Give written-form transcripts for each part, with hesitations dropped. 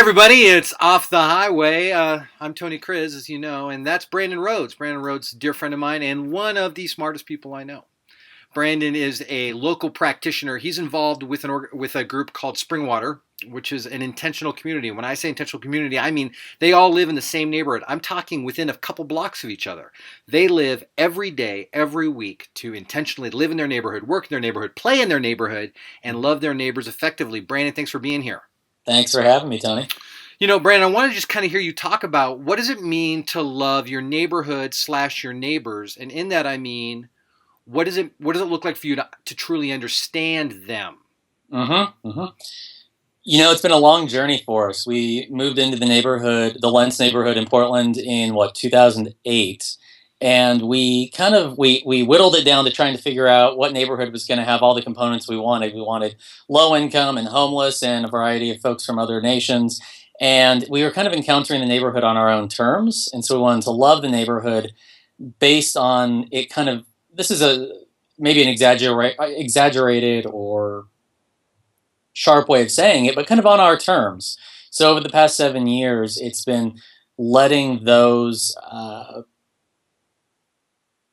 everybody, it's Off the Highway. I'm Tony Kriz, as you know, and that's Brandon Rhodes. Brandon Rhodes, a dear friend of mine and one of the smartest people I know. Brandon is a local practitioner. He's involved with with a group called Springwater, which is an intentional community. When I say intentional community, I mean they all live in the same neighborhood. I'm talking within a couple blocks of each other. They live every day, every week to intentionally live in their neighborhood, work in their neighborhood, play in their neighborhood, and love their neighbors effectively. Brandon, thanks for being here. Thanks for having me, Tony. You know, Brandon, I want to just kind of hear you talk about what does it mean to love your neighborhood / your neighbors, and in that I mean, what does it look like for you to truly understand them? You know, it's been a long journey for us. We moved into the neighborhood, the Lentz neighborhood in Portland in 2008, and we whittled it down to trying to figure out what neighborhood was going to have all the components we wanted. We wanted low income and homeless and a variety of folks from other nations. And we were kind of encountering the neighborhood on our own terms. And so we wanted to love the neighborhood based on it kind of, this is maybe an exaggerated or sharp way of saying it, but kind of on our terms. So over the past 7 years, it's been letting those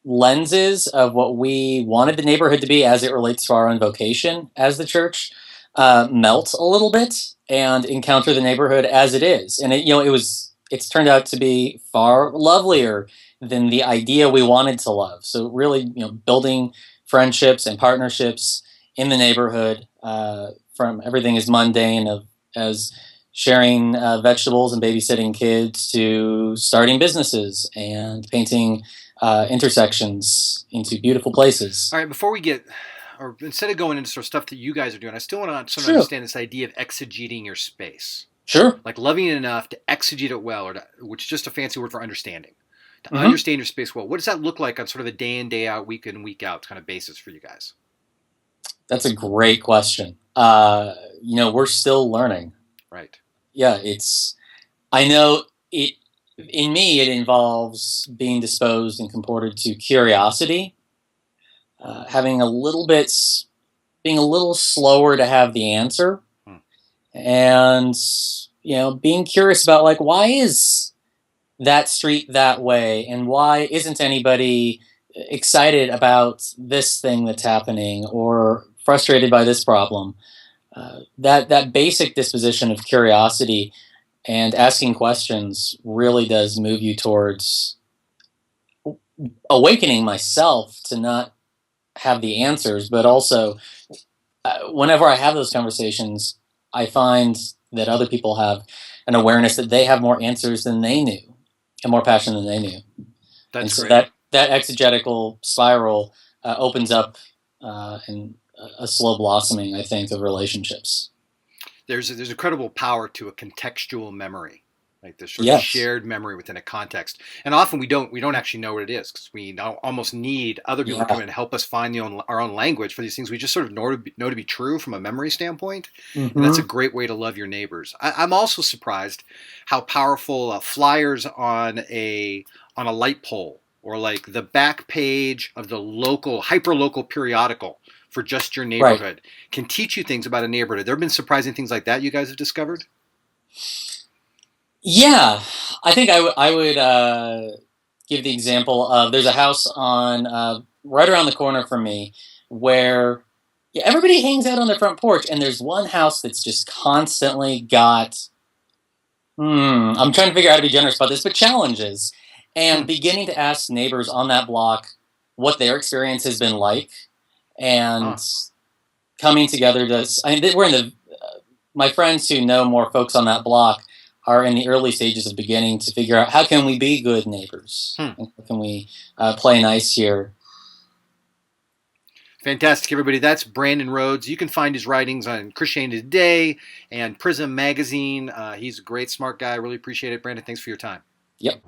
lenses of what we wanted the neighborhood to be as it relates to our own vocation as the church melt a little bit and encounter the neighborhood as it is. And it's turned out to be far lovelier than the idea we wanted to love. So really, building friendships and partnerships in the neighborhood, from everything as mundane as sharing vegetables and babysitting kids to starting businesses and painting intersections into beautiful places. All right, instead of going into sort of stuff that you guys are doing, I still want to Sure. understand this idea of exegeting your space. Sure. Like loving it enough to exegete it well, which is just a fancy word for understanding. To understand your space well. What does that look like on sort of a day in, day out, week in, week out kind of basis for you guys? That's a great question. We're still learning. Right. Yeah, I know in me, it involves being disposed and comported to curiosity, being a little slower to have the answer, and being curious about like why is that street that way, and why isn't anybody excited about this thing that's happening or frustrated by this problem. That basic disposition of curiosity and asking questions really does move you towards awakening myself to not have the answers, but also whenever I have those conversations, I find that other people have an awareness that they have more answers than they knew and more passion than they knew. That's and so great. that exegetical spiral opens up and a slow blossoming, I think, of relationships. There's incredible power to a contextual memory, like this sort Yes. of shared memory within a context. And often we don't actually know what it is because we almost need other people to come in and help us find our own language for these things we just sort of know to be true from a memory standpoint. And that's a great way to love your neighbors. I'm also surprised how powerful flyers on a light pole or like the back page of the hyper-local periodical for just your neighborhood can teach you things about a neighborhood. There have been surprising things like that you guys have discovered? Yeah, I think I would give the example of there's a house on right around the corner from me where everybody hangs out on their front porch, and there's one house that's just constantly got I'm trying to figure out how to be generous about this, but challenges, and beginning to ask neighbors on that block what their experience has been like, and coming together my friends who know more folks on that block are in the early stages of beginning to figure out how can we be good neighbors, and how can we play nice here. Fantastic, everybody. That's Brandon Rhodes. You can find his writings on Christianity Today and Prism Magazine. He's a great, smart guy. I really appreciate it. Brandon, thanks for your time. Yep.